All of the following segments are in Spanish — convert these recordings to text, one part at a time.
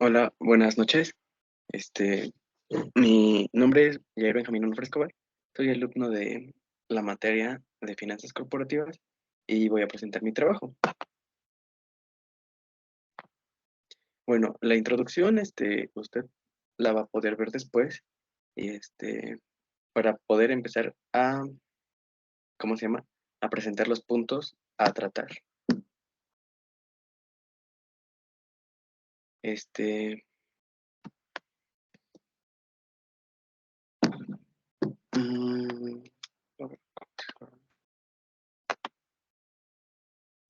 Hola, buenas noches. Este, Mi nombre es Jair Benjamín Onofre Escobar. Soy alumno de la materia de finanzas corporativas y voy a presentar mi trabajo. Bueno, la introducción, usted la va a poder ver después y para poder empezar a, ¿cómo se llama? A presentar los puntos a tratar. Este, mm,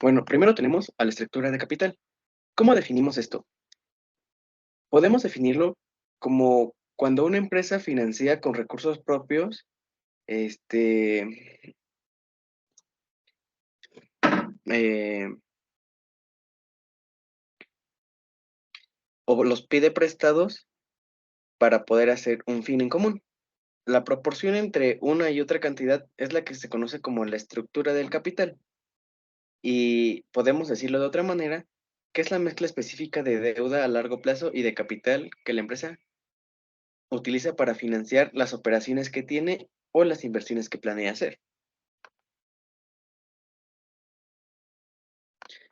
bueno, primero tenemos a la estructura de capital. ¿Cómo definimos esto? Podemos definirlo como cuando una empresa financia con recursos propios, este, eh, o los pide prestados para poder hacer un fin en común. La proporción entre una y otra cantidad es la que se conoce como la estructura del capital. Y podemos decirlo de otra manera, que es la mezcla específica de deuda a largo plazo y de capital que la empresa utiliza para financiar las operaciones que tiene o las inversiones que planea hacer.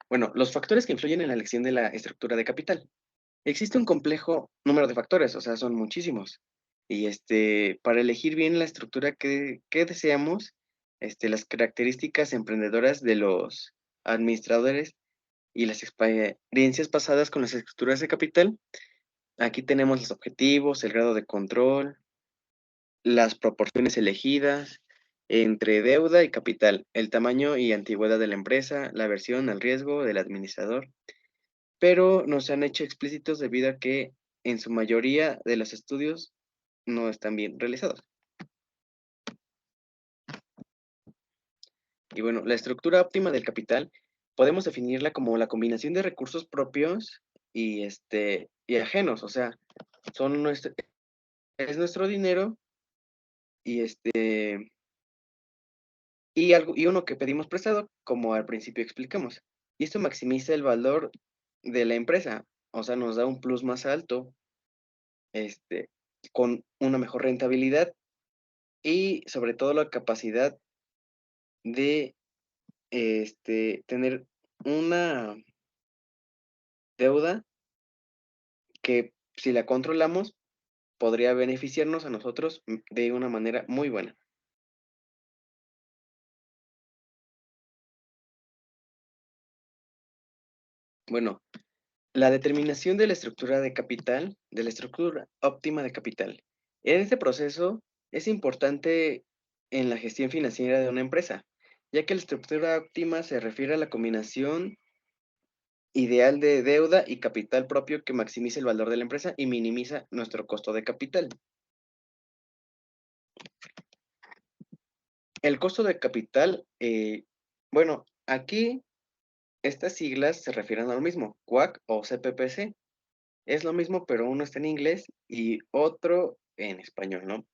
Bueno, los factores que influyen en la elección de la estructura de capital. Existe un complejo número de factores, o sea, son muchísimos. Y para elegir bien la estructura que deseamos, las características emprendedoras de los administradores y las experiencias pasadas con las estructuras de capital, aquí tenemos los objetivos, el grado de control, las proporciones elegidas entre deuda y capital, el tamaño y antigüedad de la empresa, la aversión al riesgo del administrador, pero no se han hecho explícitos debido a que en su mayoría de los estudios no están bien realizados. Y bueno, la estructura óptima del capital podemos definirla como la combinación de recursos propios y ajenos, o sea, son es nuestro dinero y y uno que pedimos prestado, como al principio explicamos. Y esto maximiza el valor de la empresa, o sea, nos da un plus más alto, este, con una mejor rentabilidad y sobre todo la capacidad de tener una deuda que si la controlamos podría beneficiarnos a nosotros de una manera muy buena. Bueno, la determinación de la estructura de capital, de la estructura óptima de capital. En este proceso es importante en la gestión financiera de una empresa, ya que la estructura óptima se refiere a la combinación ideal de deuda y capital propio que maximiza el valor de la empresa y minimiza nuestro costo de capital. El costo de capital, bueno, aquí estas siglas se refieren a lo mismo, WACC o CPPC. Es lo mismo, pero uno está en inglés y otro en español, ¿no?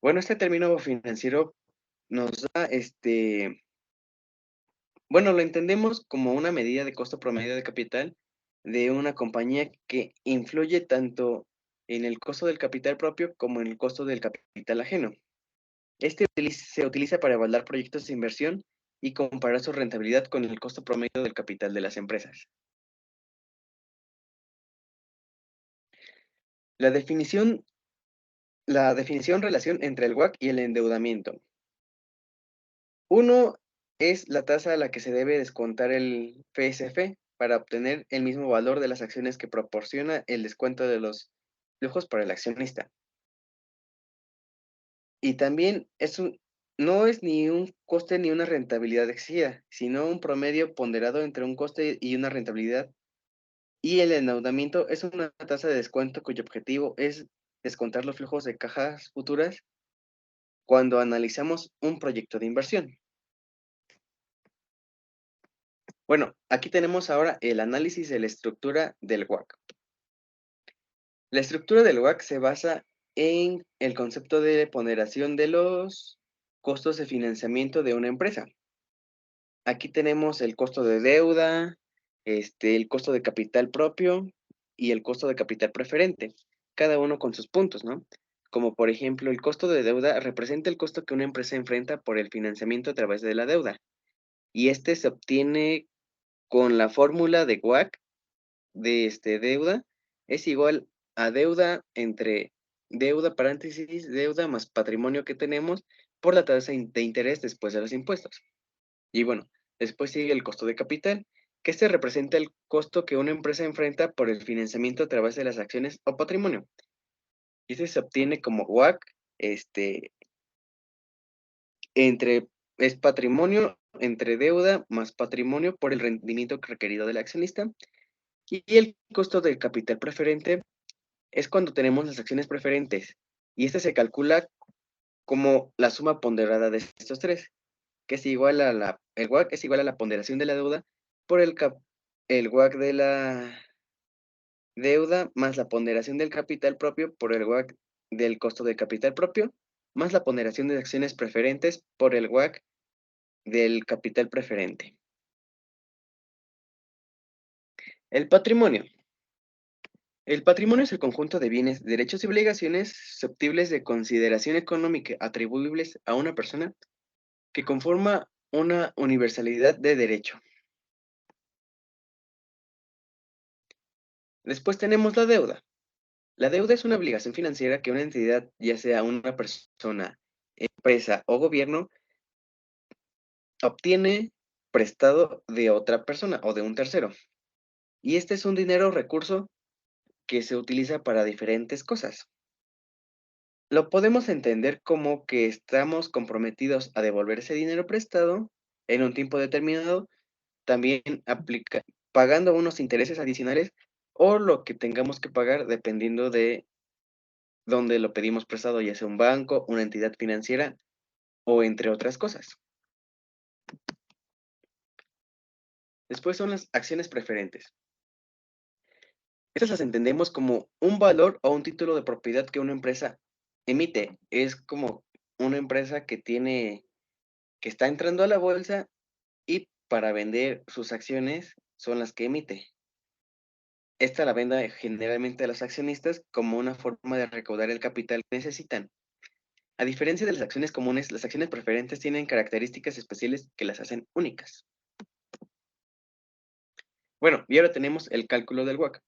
Bueno, este término financiero nos da, bueno, lo entendemos como una medida de costo promedio de capital de una compañía que influye tanto en el costo del capital propio como en el costo del capital ajeno. Se utiliza para evaluar proyectos de inversión y comparar su rentabilidad con el costo promedio del capital de las empresas. La definición, la definición relación entre el WACC y el endeudamiento. Uno es la tasa a la que se debe descontar el PSF para obtener el mismo valor de las acciones que proporciona el descuento de los flujos para el accionista. Y también no es ni un coste ni una rentabilidad exigida, sino un promedio ponderado entre un coste y una rentabilidad. Y el endeudamiento es una tasa de descuento cuyo objetivo es descontar los flujos de cajas futuras cuando analizamos un proyecto de inversión. Bueno, aquí tenemos ahora el análisis de la estructura del WACC. La estructura del WACC se basa en el concepto de ponderación de los costos de financiamiento de una empresa. Aquí tenemos el costo de deuda, el costo de capital propio y el costo de capital preferente, cada uno con sus puntos, ¿no? Como por ejemplo, el costo de deuda representa el costo que una empresa enfrenta por el financiamiento a través de la deuda, y este se obtiene con la fórmula de WACC de deuda es igual a deuda entre deuda paréntesis deuda más patrimonio que tenemos por la tasa de interés después de los impuestos. Y bueno, después sigue el costo de capital, que este representa el costo que una empresa enfrenta por el financiamiento a través de las acciones o patrimonio. Y este se obtiene como WACC, entre, es patrimonio entre deuda más patrimonio por el rendimiento requerido del accionista. Y el costo del capital preferente es cuando tenemos las acciones preferentes. Y este se calcula como la suma ponderada de estos tres, que es igual a el WACC es igual a la ponderación de la deuda por el WACC de la deuda más la ponderación del capital propio por el WACC del costo de capital propio, más la ponderación de acciones preferentes por el WACC del capital preferente. El patrimonio. El patrimonio es el conjunto de bienes, derechos y obligaciones susceptibles de consideración económica atribuibles a una persona que conforma una universalidad de derecho. Después tenemos la deuda. La deuda es una obligación financiera que una entidad, ya sea una persona, empresa o gobierno, obtiene prestado de otra persona o de un tercero. Y este es un dinero o recurso que se utiliza para diferentes cosas. Lo podemos entender como que estamos comprometidos a devolver ese dinero prestado en un tiempo determinado, también pagando unos intereses adicionales o lo que tengamos que pagar dependiendo de dónde lo pedimos prestado, ya sea un banco, una entidad financiera o entre otras cosas. Después son las acciones preferentes. Estas las entendemos como un valor o un título de propiedad que una empresa emite. Es como una empresa que está entrando a la bolsa y para vender sus acciones son las que emite. Esta la venda generalmente a los accionistas como una forma de recaudar el capital que necesitan. A diferencia de las acciones comunes, las acciones preferentes tienen características especiales que las hacen únicas. Bueno, y ahora tenemos el cálculo del WACC.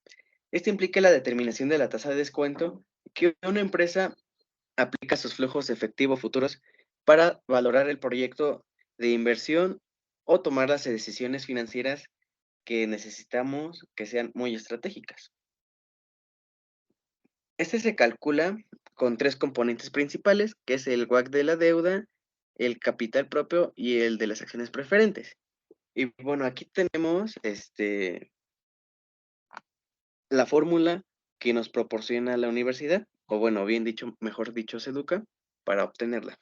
Este implica la determinación de la tasa de descuento que una empresa aplica a sus flujos efectivos futuros para valorar el proyecto de inversión o tomar las decisiones financieras que necesitamos que sean muy estratégicas. Este se calcula con tres componentes principales, que es el WACC de la deuda, el capital propio y el de las acciones preferentes. Y bueno, aquí tenemos la fórmula que nos proporciona la universidad, o bueno, bien dicho, mejor dicho, Seduca, para obtenerla.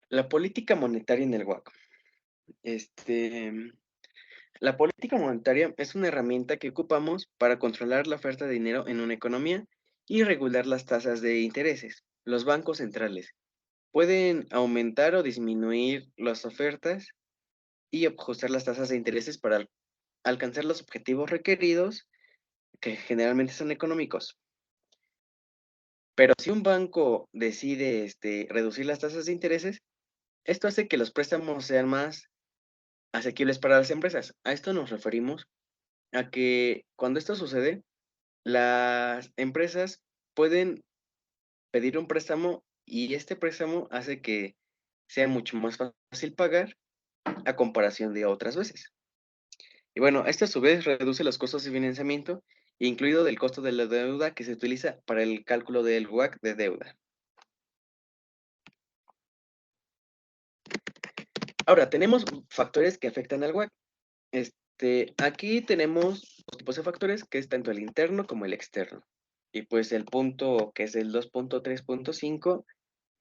La política monetaria en el WACC. La política monetaria es una herramienta que ocupamos para controlar la oferta de dinero en una economía y regular las tasas de intereses. Los bancos centrales pueden aumentar o disminuir las ofertas y ajustar las tasas de intereses para alcanzar los objetivos requeridos, que generalmente son económicos. Pero si un banco decide reducir las tasas de intereses, esto hace que los préstamos sean más asequibles para las empresas. A esto nos referimos a que cuando esto sucede, las empresas pueden pedir un préstamo y este préstamo hace que sea mucho más fácil pagar a comparación de otras veces. Y bueno, esto a su vez reduce los costos de financiamiento, incluido del costo de la deuda que se utiliza para el cálculo del WACC de deuda. Ahora, tenemos factores que afectan al WACC. Aquí tenemos dos tipos de factores, que es tanto el interno como el externo. Y pues el punto que es el 2.3.5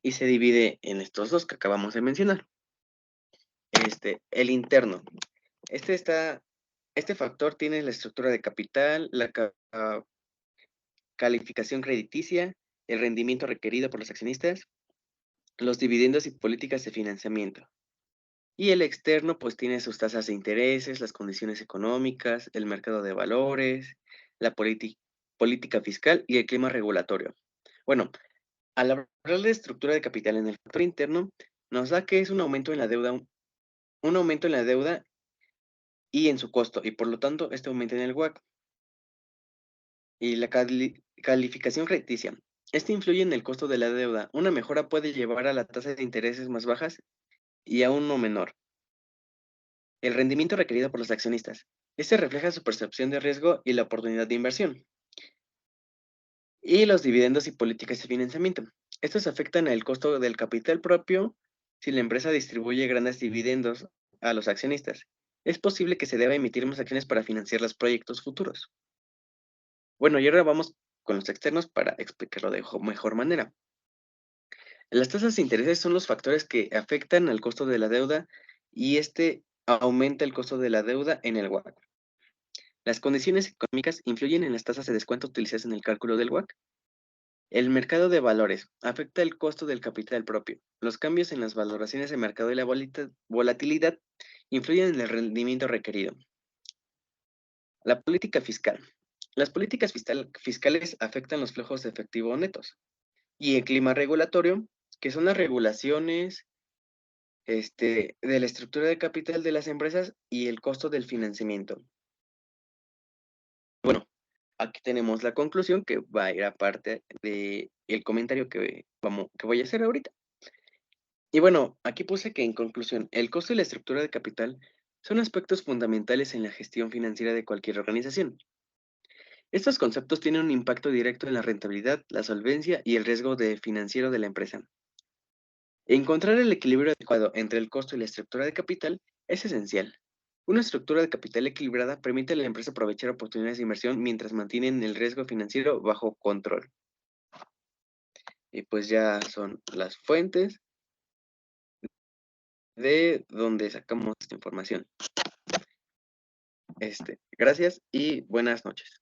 y se divide en estos dos que acabamos de mencionar. El interno. Este está, este factor tiene la estructura de capital, calificación crediticia, el rendimiento requerido por los accionistas, los dividendos y políticas de financiamiento. Y el externo, pues tiene sus tasas de intereses, las condiciones económicas, el mercado de valores, la política fiscal y el clima regulatorio. Bueno, al hablar de estructura de capital en el factor interno, nos da que es un aumento en la deuda, un aumento en la deuda y en su costo, y por lo tanto, este aumenta en el WACC. Y la calificación crediticia. Este influye en el costo de la deuda. Una mejora puede llevar a la tasa de intereses más bajas y a uno menor. El rendimiento requerido por los accionistas. Este refleja su percepción de riesgo y la oportunidad de inversión. Y los dividendos y políticas de financiamiento. Estos afectan el costo del capital propio si la empresa distribuye grandes dividendos a los accionistas. Es posible que se deba emitir más acciones para financiar los proyectos futuros. Bueno, y ahora vamos con los externos para explicarlo de mejor manera. Las tasas de interés son los factores que afectan al costo de la deuda y este aumenta el costo de la deuda en el WACC. Las condiciones económicas influyen en las tasas de descuento utilizadas en el cálculo del WACC. El mercado de valores afecta el costo del capital propio. Los cambios en las valoraciones de mercado y la volatilidad influyen en el rendimiento requerido. La política fiscal. Las políticas fiscales afectan los flujos de efectivo netos. Y el clima regulatorio, que son las regulaciones de la estructura de capital de las empresas y el costo del financiamiento. Bueno, aquí tenemos la conclusión que va a ir aparte de el comentario que voy a hacer ahorita. Y bueno, aquí puse que en conclusión, el costo y la estructura de capital son aspectos fundamentales en la gestión financiera de cualquier organización. Estos conceptos tienen un impacto directo en la rentabilidad, la solvencia y el riesgo financiero de la empresa. Encontrar el equilibrio adecuado entre el costo y la estructura de capital es esencial. Una estructura de capital equilibrada permite a la empresa aprovechar oportunidades de inversión mientras mantienen el riesgo financiero bajo control. Y pues ya son las fuentes de donde sacamos esta información. Gracias y buenas noches.